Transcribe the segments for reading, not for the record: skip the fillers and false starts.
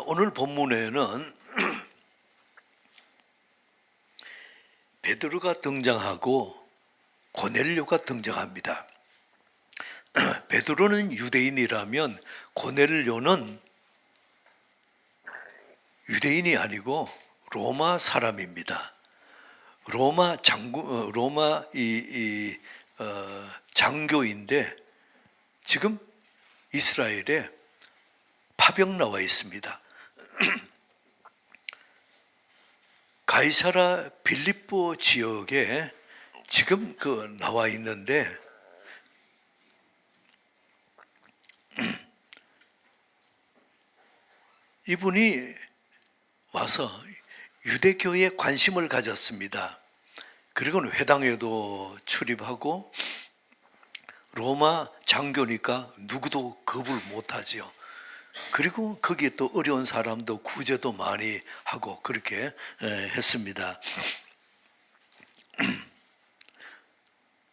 오늘 본문에는 베드로가 등장하고 고넬료가 등장합니다. 베드로는 유대인이라면 고넬료는 유대인이 아니고 로마 사람입니다. 로마 장교인데 지금 이스라엘에 파병 나와 있습니다. 가이사라 빌립보 지역에 지금 나와 있는데 이분이 와서 유대교에 관심을 가졌습니다. 그리고는 회당에도 출입하고 로마 장교니까 누구도 겁을 못하지요. 그리고 거기에 또 어려운 사람도 구제도 많이 하고 그렇게 했습니다.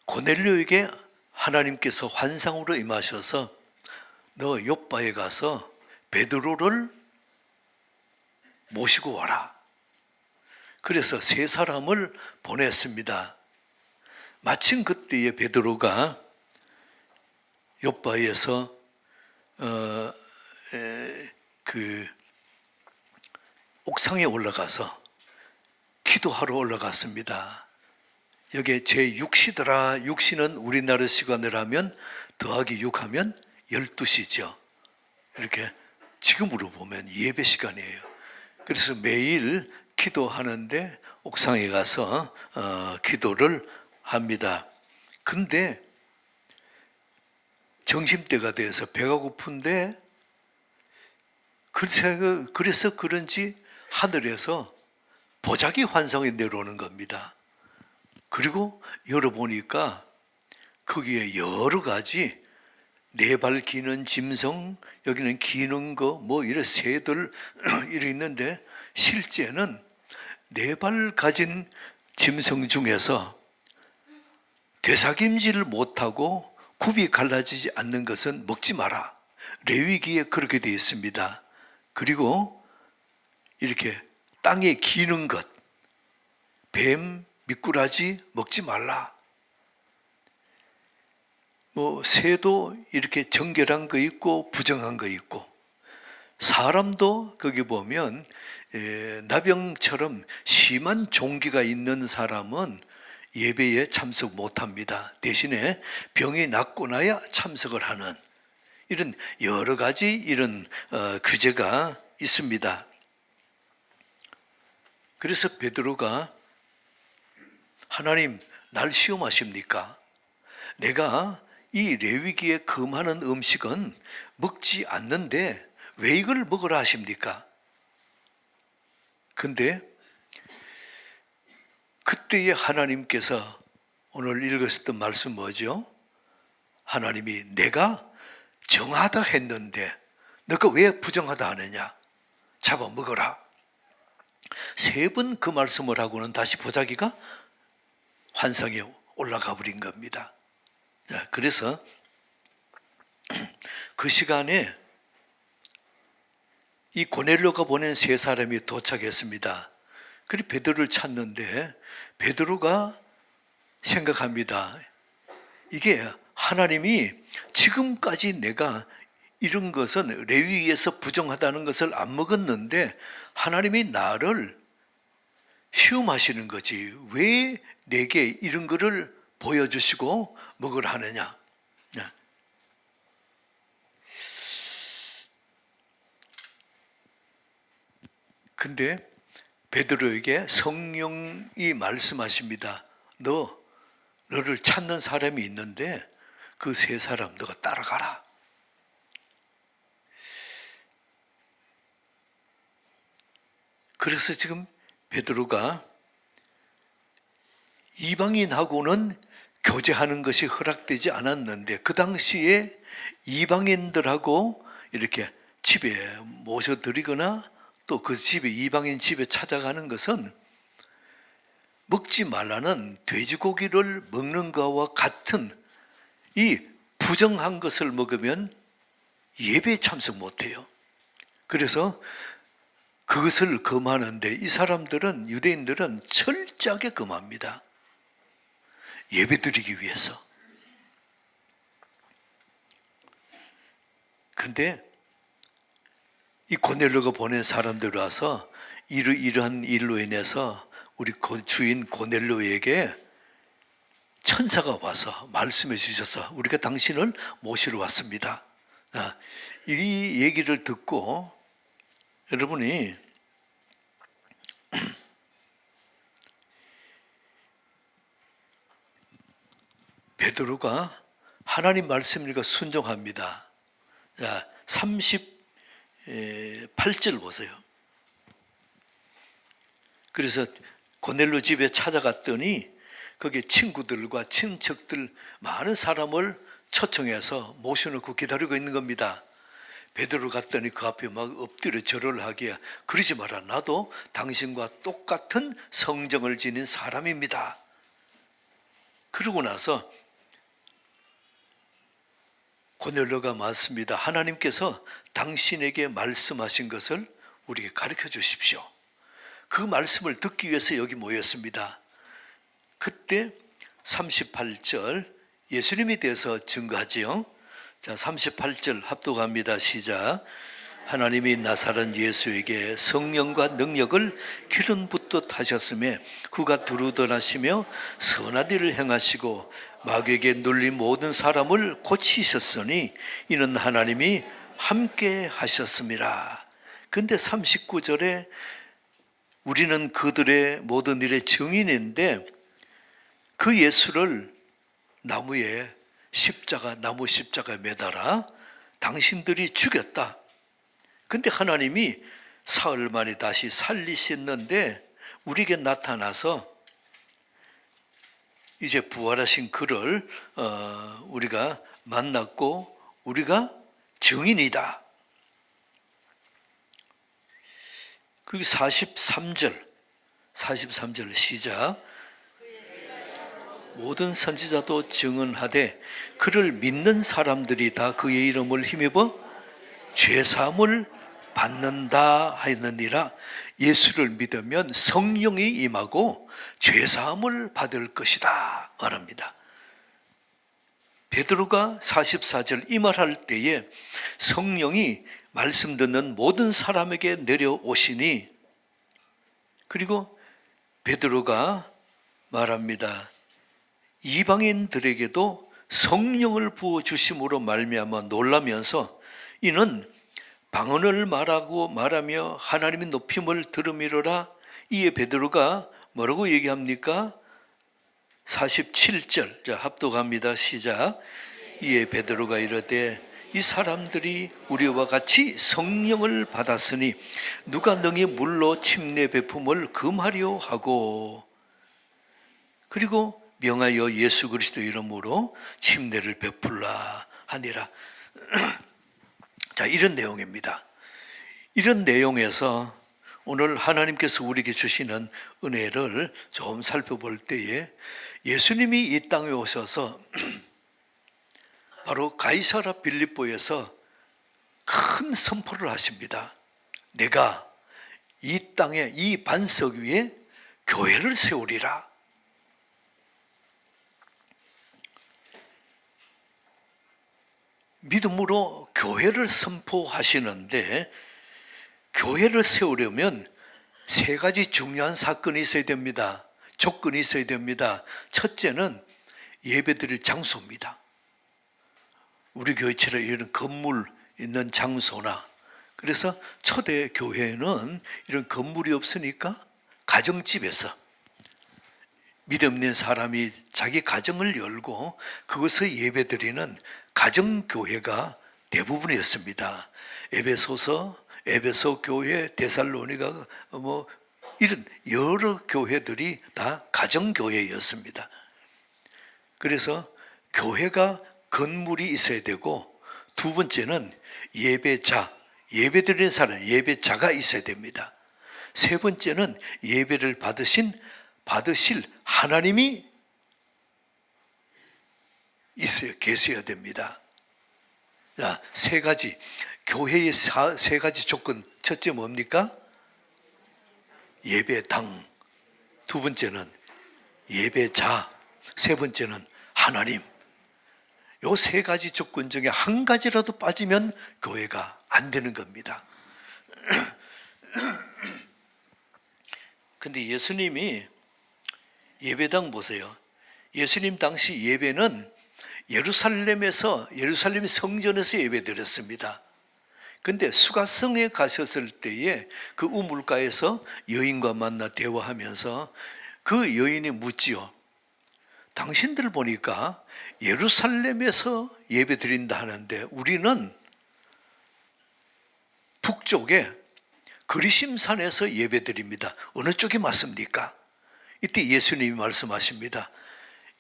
고넬료에게 하나님께서 환상으로 임하셔서 너 욥바에 가서 베드로를 모시고 와라. 그래서 세 사람을 보냈습니다. 마침 그때에 베드로가 욥바에서 옥상에 올라가서 기도하러 올라갔습니다. 여기에 제6시더라. 6시는 우리나라 시간으로 하면 더하기 6하면 12시죠. 이렇게 지금으로 보면 예배 시간이에요. 그래서 매일 기도하는데 옥상에 가서 기도를 합니다. 근데 점심때가 돼서 배가 고픈데 그래서 그런지 하늘에서 보자기 환상이 내려오는 겁니다. 그리고 열어보니까 거기에 여러 가지 네 발 기는 짐승, 여기는 기는 거, 이런 새들 이렇게 있는데 실제는 네 발 가진 짐승 중에서 되삭임질을 못하고 굽이 갈라지지 않는 것은 먹지 마라. 레위기에 그렇게 되어 있습니다. 그리고 이렇게 땅에 기는 것, 뱀, 미꾸라지 먹지 말라. 새도 이렇게 정결한 거 있고 부정한 거 있고, 사람도 거기 보면 나병처럼 심한 종기가 있는 사람은 예배에 참석 못합니다. 대신에 병이 낫고 나야 참석을 하는 이런 여러 가지 이런 규제가 있습니다. 그래서 베드로가 하나님 날 시험하십니까? 내가 이 레위기에 금하는 음식은 먹지 않는데 왜 이걸 먹으라 하십니까? 근데 그때에 하나님께서 오늘 읽었던 말씀 뭐죠? 하나님이 내가 정하다 했는데 너가 왜 부정하다 하느냐? 잡아 먹어라. 3번 그 말씀을 하고는 다시 보자기가 환상에 올라가 버린 겁니다. 자, 그래서 그 시간에 이 고넬료가 보낸 3사람이 도착했습니다. 그리고 베드로를 찾는데 베드로가 생각합니다. 이게 하나님이 지금까지 내가 이런 것은 레위기에서 부정하다는 것을 안 먹었는데 하나님이 나를 시험하시는 거지. 왜 내게 이런 거를 보여주시고 먹으라 하느냐. 근데 베드로에게 성령이 말씀하십니다. 너를 찾는 사람이 있는데 그 3사람 너가 따라가라. 그래서 지금 베드로가 이방인하고는 교제하는 것이 허락되지 않았는데 그 당시에 이방인들하고 이렇게 집에 모셔드리거나 또 그 집에 이방인 집에 찾아가는 것은 먹지 말라는 돼지고기를 먹는 것과 같은 이 부정한 것을 먹으면 예배에 참석 못해요. 그래서 그것을 금하는데 이 사람들은, 유대인들은 철저하게 금합니다. 예배드리기 위해서. 근데 이 고넬료가 보낸 사람들 와서 이러한 일로 인해서 우리 주인 고넬료에게 천사가 와서 말씀해 주셔서 우리가 당신을 모시러 왔습니다. 이 얘기를 듣고 여러분이 베드로가 하나님 말씀을 순종합니다. 38절 보세요. 그래서 고넬료 집에 찾아갔더니 거기에 친구들과 친척들 많은 사람을 초청해서 모셔놓고 기다리고 있는 겁니다. 베드로 갔더니 그 앞에 막 엎드려 절을 하기에 그러지 마라. 나도 당신과 똑같은 성정을 지닌 사람입니다. 그러고 나서 고넬료가 맞습니다. 하나님께서 당신에게 말씀하신 것을 우리에게 가르쳐 주십시오. 그 말씀을 듣기 위해서 여기 모였습니다. 그때 38절 예수님에 대해서 증거하지요. 자, 38절 합독합니다. 시작. 하나님이 나사렛 예수에게 성령과 능력을 기름 붓듯 하셨으며 그가 두루더하시며 선한 일을 행하시고 마귀에게 눌린 모든 사람을 고치셨으니 이는 하나님이 함께 하셨습니다. 근데 39절에 우리는 그들의 모든 일의 증인인데 그 예수를 나무 십자가에 매달아 당신들이 죽였다. 근데 하나님이 사흘 만에 다시 살리셨는데 우리에게 나타나서 이제 부활하신 그를 우리가 만났고 우리가 증인이다. 그리고 43절 시작. 모든 선지자도 증언하되 그를 믿는 사람들이 다 그의 이름을 힘입어 죄사함을 받는다 하였느니라. 예수를 믿으면 성령이 임하고 죄사함을 받을 것이다 말합니다. 베드로가 44절 이 말할 때에 성령이 말씀 듣는 모든 사람에게 내려오시니 그리고 베드로가 말합니다. 이방인들에게도 성령을 부어주심으로 말미암아 놀라면서 이는 방언을 말하며 하나님의 높임을 들음이로라. 이에 베드로가 뭐라고 얘기합니까? 47절 자 합독합니다. 시작. 이에 베드로가 이르되 이 사람들이 우리와 같이 성령을 받았으니 누가 능히 물로 침례 베품을 금하려 하고 그리고 명하여 예수 그리스도 이름으로 침례를 베풀라 하니라. 자, 이런 내용입니다. 이런 내용에서 오늘 하나님께서 우리에게 주시는 은혜를 좀 살펴볼 때에 예수님이 이 땅에 오셔서 바로 가이사랴 빌립보에서 큰 선포를 하십니다. 내가 이 땅에 이 반석 위에 교회를 세우리라. 믿음으로 교회를 선포하시는데 교회를 세우려면 세 가지 중요한 사건이 있어야 됩니다. 조건이 있어야 됩니다. 첫째는 예배드릴 장소입니다. 우리 교회처럼 이런 건물 있는 장소나 그래서 초대 교회는 이런 건물이 없으니까 가정집에서 믿음 있는 사람이 자기 가정을 열고 그것을 예배드리는 가정교회가 대부분이었습니다. 에베소 교회, 데살로니가 이런 여러 교회들이 다 가정교회였습니다. 그래서 교회가 건물이 있어야 되고 두 번째는 예배드리는 사람, 예배자가 있어야 됩니다. 세 번째는 예배를 받으실 하나님이 계셔야 됩니다. 자, 세 가지. 교회의 세 가지 조건. 첫째 뭡니까? 예배당. 두 번째는 예배자. 세 번째는 하나님. 요 세 가지 조건 중에 한 가지라도 빠지면 교회가 안 되는 겁니다. 근데 예수님이 예배당 보세요. 예수님 당시 예배는 예루살렘의 성전에서 예배드렸습니다. 근데 수가성에 가셨을 때에 그 우물가에서 여인과 만나 대화하면서 그 여인이 묻지요. 당신들 보니까 예루살렘에서 예배드린다 하는데 우리는 북쪽에 그리심산에서 예배드립니다. 어느 쪽이 맞습니까? 이때 예수님이 말씀하십니다.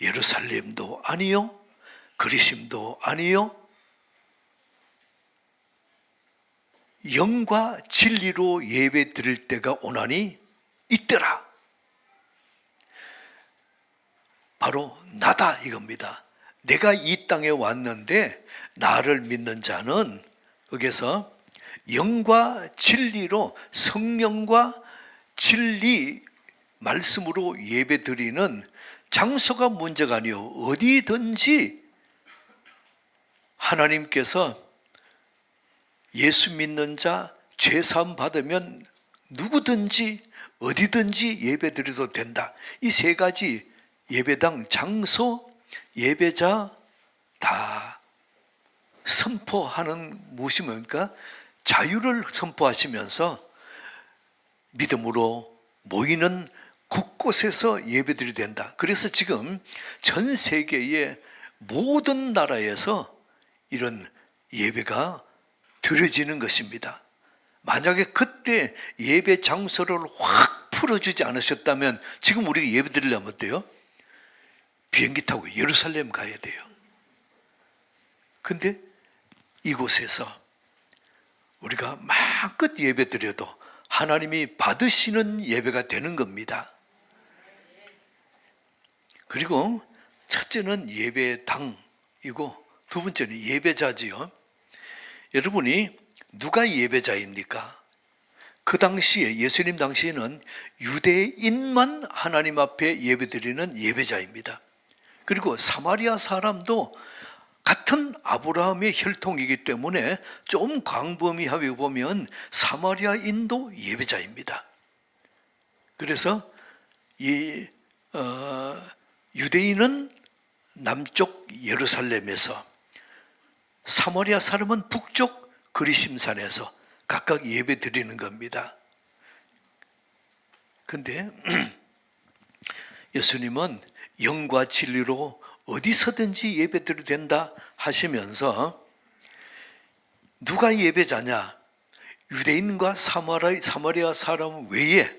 예루살렘도 아니요, 그리심도 아니요, 영과 진리로 예배드릴 때가 오나니 있더라. 바로 나다 이겁니다. 내가 이 땅에 왔는데 나를 믿는 자는 거기서 영과 진리로 성령과 진리 말씀으로 예배드리는 장소가 문제가 아니요 어디든지 하나님께서 예수 믿는 자 죄사함 받으면 누구든지 어디든지 예배드려도 된다. 이 세 가지 예배당, 장소, 예배자 다 선포하는 무엇이 뭡니까? 자유를 선포하시면서 믿음으로 모이는 곳곳에서 예배드려야 된다. 그래서 지금 전 세계의 모든 나라에서 이런 예배가 드려지는 것입니다. 만약에 그때 예배 장소를 확 풀어주지 않으셨다면 지금 우리가 예배 드리려면 어때요? 비행기 타고 예루살렘 가야 돼요. 근데 이곳에서 우리가 마음껏 예배 드려도 하나님이 받으시는 예배가 되는 겁니다. 그리고 첫째는 예배당이고 두 번째는 예배자지요. 여러분이 누가 예배자입니까? 그 당시에 예수님 당시에는 유대인만 하나님 앞에 예배드리는 예배자입니다. 그리고 사마리아 사람도 같은 아브라함의 혈통이기 때문에 좀 광범위하게 보면 사마리아인도 예배자입니다. 그래서 이 유대인은 남쪽 예루살렘에서, 사마리아 사람은 북쪽 그리심산에서 각각 예배 드리는 겁니다. 근데 예수님은 영과 진리로 어디서든지 예배 드려도 된다 하시면서 누가 예배자냐? 유대인과 사마리아 사람 외에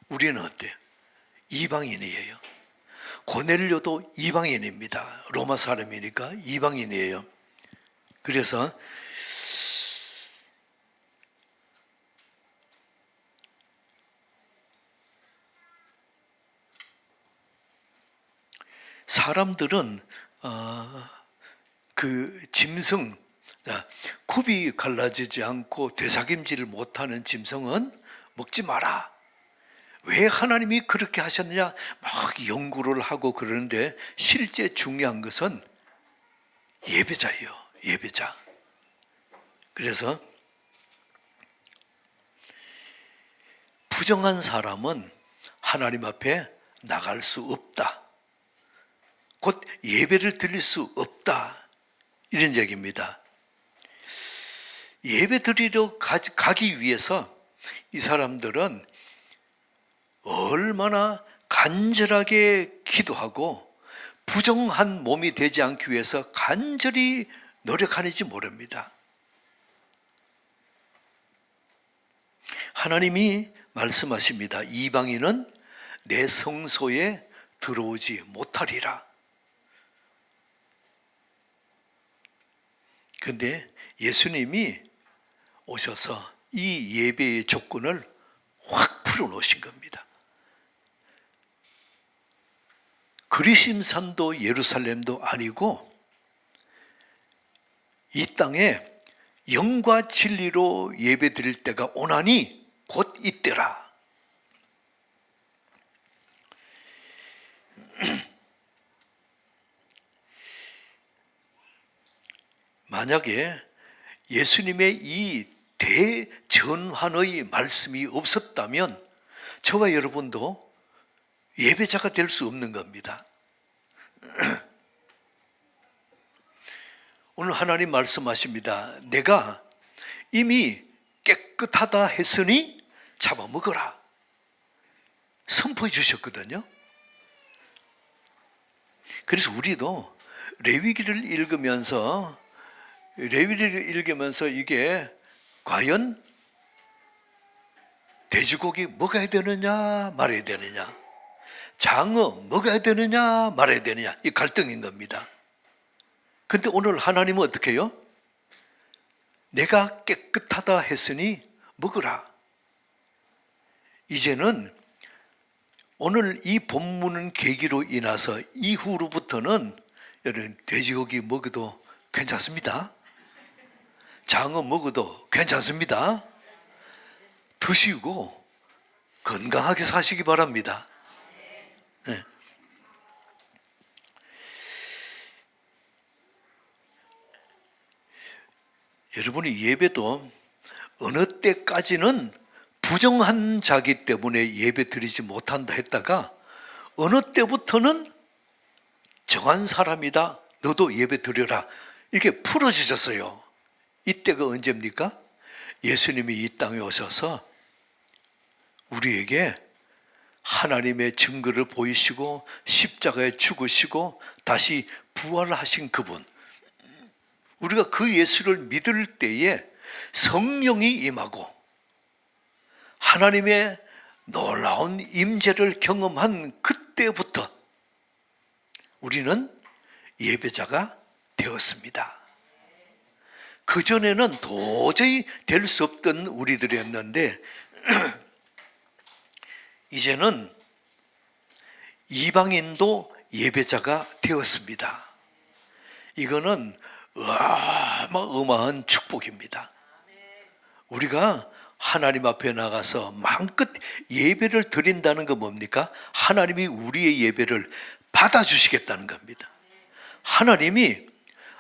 우리는 어때요? 이방인이에요. 고넬료도 이방인입니다. 로마 사람이니까 이방인이에요. 그래서 사람들은 그 짐승, 굽이 갈라지지 않고 되삭임질을 못하는 짐승은 먹지 마라. 왜 하나님이 그렇게 하셨느냐 막 연구를 하고 그러는데 실제 중요한 것은 예배자예요. 예배자. 그래서 부정한 사람은 하나님 앞에 나갈 수 없다. 곧 예배를 드릴 수 없다. 이런 얘기입니다. 예배 드리러 가기 위해서 이 사람들은 얼마나 간절하게 기도하고 부정한 몸이 되지 않기 위해서 간절히 노력하는지 모릅니다. 하나님이 말씀하십니다. 이방인은 내 성소에 들어오지 못하리라. 그런데 예수님이 오셔서 이 예배의 조건을 확 풀어놓으신 겁니다. 그리심산도 예루살렘도 아니고 이 땅에 영과 진리로 예배 드릴 때가 오나니 곧 이때라. 만약에 예수님의 이 대전환의 말씀이 없었다면 저와 여러분도 예배자가 될 수 없는 겁니다. 오늘 하나님 말씀하십니다. 내가 이미 깨끗하다 했으니 잡아먹어라. 선포해 주셨거든요. 그래서 우리도 레위기를 읽으면서 이게 과연 돼지고기 먹어야 되느냐 말아야 되느냐, 장어 먹어야 되느냐 말아야 되느냐, 이 갈등인 겁니다. 근데 오늘 하나님은 어떻게 해요? 내가 깨끗하다 했으니 먹으라. 이제는 오늘 이 본문은 계기로 인해서 이후로부터는 여러분 돼지고기 먹어도 괜찮습니다. 장어 먹어도 괜찮습니다. 드시고 건강하게 사시기 바랍니다. 네. 여러분이 예배도 어느 때까지는 부정한 자기 때문에 예배 드리지 못한다 했다가 어느 때부터는 정한 사람이다, 너도 예배 드려라, 이렇게 풀어주셨어요. 이때가 언제입니까? 예수님이 이 땅에 오셔서 우리에게 하나님의 증거를 보이시고 십자가에 죽으시고 다시 부활하신 그분, 우리가 그 예수를 믿을 때에 성령이 임하고 하나님의 놀라운 임재를 경험한 그때부터 우리는 예배자가 되었습니다. 그전에는 도저히 될 수 없던 우리들이었는데 이제는 이방인도 예배자가 되었습니다. 이거는 어마어마한 축복입니다. 우리가 하나님 앞에 나가서 마음껏 예배를 드린다는 건 뭡니까? 하나님이 우리의 예배를 받아주시겠다는 겁니다. 하나님이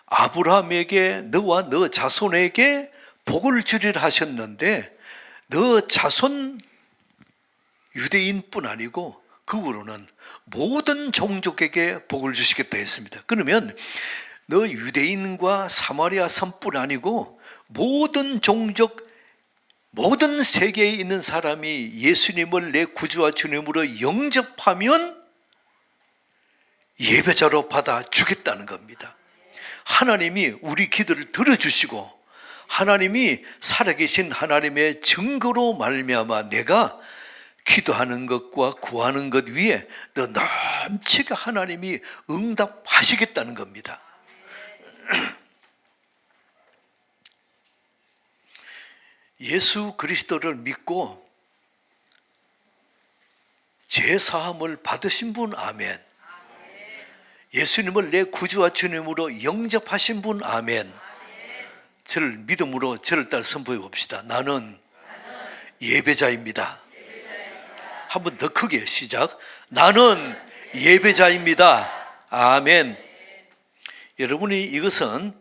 아브라함에게 너와 너 자손에게 복을 주리라 하셨는데 너 자손 유대인뿐 아니고 그 후로는 모든 종족에게 복을 주시겠다 했습니다. 그러면 너 유대인과 사마리아 선뿐 아니고 모든 종족, 모든 세계에 있는 사람이 예수님을 내 구주와 주님으로 영접하면 예배자로 받아주겠다는 겁니다. 하나님이 우리 기도를 들어주시고 하나님이 살아계신 하나님의 증거로 말미암아 내가 기도하는 것과 구하는 것 위에 너 넘치게 하나님이 응답하시겠다는 겁니다. 예수 그리스도를 믿고 죄사함을 받으신 분 아멘. 예수님을 내 구주와 주님으로 영접하신 분 아멘. 저를 믿음으로 저를 따라 선포해 봅시다. 나는 예배자입니다. 한 번 더 크게 시작. 나는 예배자입니다. 아멘. 여러분이 이것은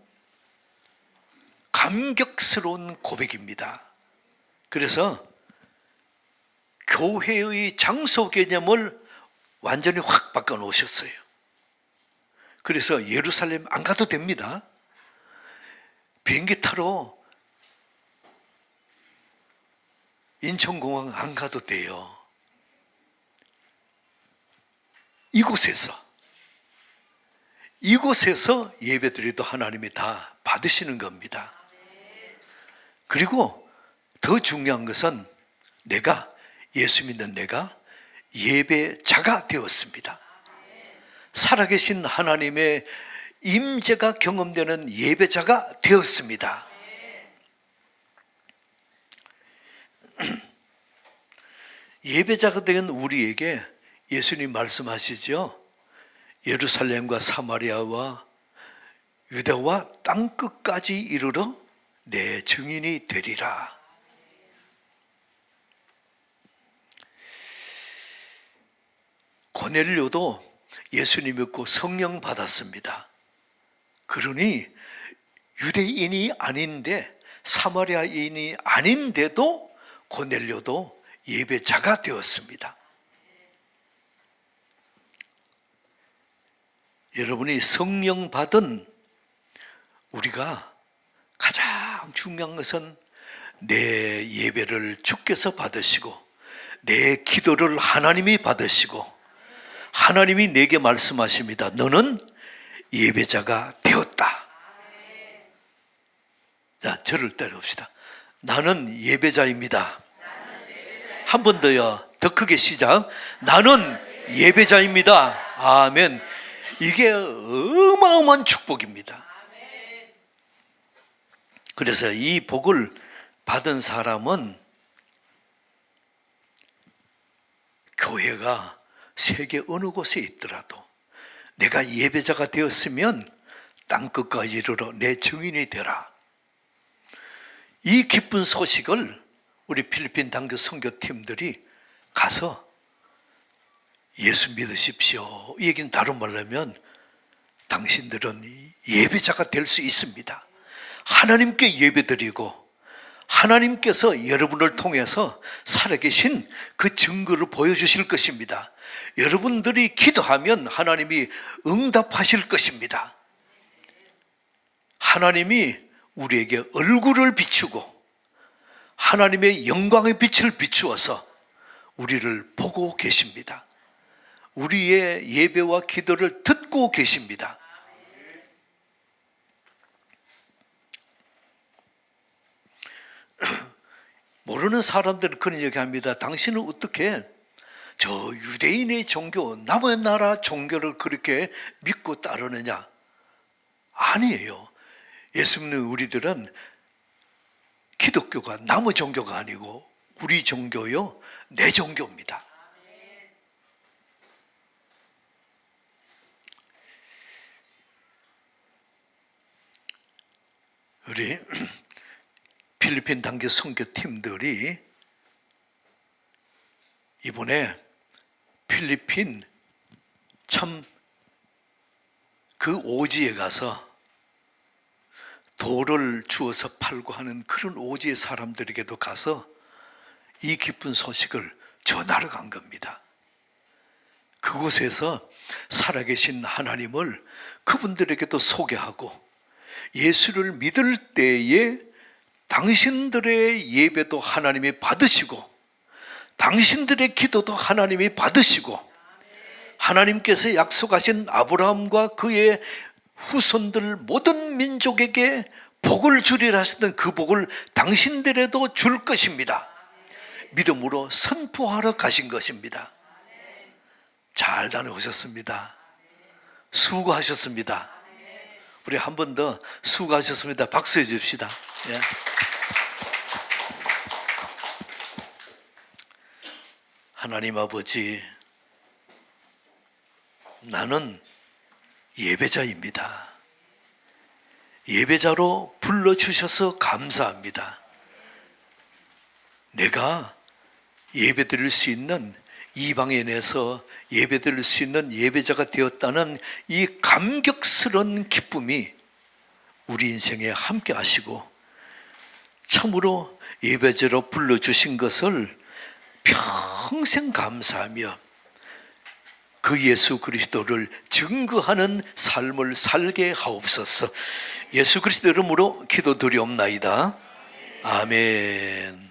감격스러운 고백입니다. 그래서 교회의 장소 개념을 완전히 확 바꿔 놓으셨어요. 그래서 예루살렘 안 가도 됩니다. 비행기 타러 인천공항 안 가도 돼요. 이곳에서 예배드려도 하나님이 다 받으시는 겁니다. 그리고 더 중요한 것은 내가, 예수 믿는 내가 예배자가 되었습니다. 살아계신 하나님의 임재가 경험되는 예배자가 되었습니다. 예배자가 된 우리에게 예수님 말씀하시죠. 예루살렘과 사마리아와 유대와 땅끝까지 이르러 내 증인이 되리라. 고넬료도 예수님 믿고 성령 받았습니다. 그러니 유대인이 아닌데, 사마리아인이 아닌데도 고넬료도 예배자가 되었습니다. 여러분이 성령 받은 우리가 가장 중요한 것은 내 예배를 주께서 받으시고 내 기도를 하나님이 받으시고 하나님이 내게 말씀하십니다. 너는 예배자가 되었다. 자, 저를 따라봅시다. 나는 예배자입니다. 한 번 더요. 더 크게 시작. 나는 예배자입니다. 아멘. 이게 어마어마한 축복입니다. 그래서 이 복을 받은 사람은 교회가 세계 어느 곳에 있더라도 내가 예배자가 되었으면 땅끝까지 이르러 내 증인이 되라. 이 기쁜 소식을 우리 필리핀 단교 선교팀들이 가서 예수 믿으십시오. 이 얘기는 다른 말로 하면 당신들은 예배자가 될 수 있습니다. 하나님께 예배드리고 하나님께서 여러분을 통해서 살아계신 그 증거를 보여주실 것입니다. 여러분들이 기도하면 하나님이 응답하실 것입니다. 하나님이 우리에게 얼굴을 비추고 하나님의 영광의 빛을 비추어서 우리를 보고 계십니다. 우리의 예배와 기도를 듣고 계십니다. 모르는 사람들은 그런 얘기합니다. 당신은 어떻게 저 유대인의 종교, 남의 나라 종교를 그렇게 믿고 따르느냐? 아니에요. 예수 믿는 우리들은 기독교가 남의 종교가 아니고 우리 종교요, 내 종교입니다. 우리 필리핀 단기 선교팀들이 이번에 필리핀 참 그 오지에 가서 돌을 주어서 팔고 하는 그런 오지의 사람들에게도 가서 이 기쁜 소식을 전하러 간 겁니다. 그곳에서 살아계신 하나님을 그분들에게도 소개하고 예수를 믿을 때에 당신들의 예배도 하나님이 받으시고 당신들의 기도도 하나님이 받으시고 하나님께서 약속하신 아브라함과 그의 후손들 모든 민족에게 복을 주리라 하셨던 그 복을 당신들에도 줄 것입니다. 믿음으로 선포하러 가신 것입니다. 잘 다녀오셨습니다. 수고하셨습니다. 우리 한 번 더 수고하셨습니다. 박수해 줍시다. 예. 하나님 아버지, 나는 예배자입니다. 예배자로 불러주셔서 감사합니다. 내가 예배드릴 수 있는 이방에 내서 예배드릴 수 있는 예배자가 되었다는 이 감격스러운 기쁨이 우리 인생에 함께 하시고 참으로 예배자로 불러주신 것을 평생 감사하며 그 예수 그리스도를 증거하는 삶을 살게 하옵소서. 예수 그리스도 이름으로 기도드리옵나이다. 아멘.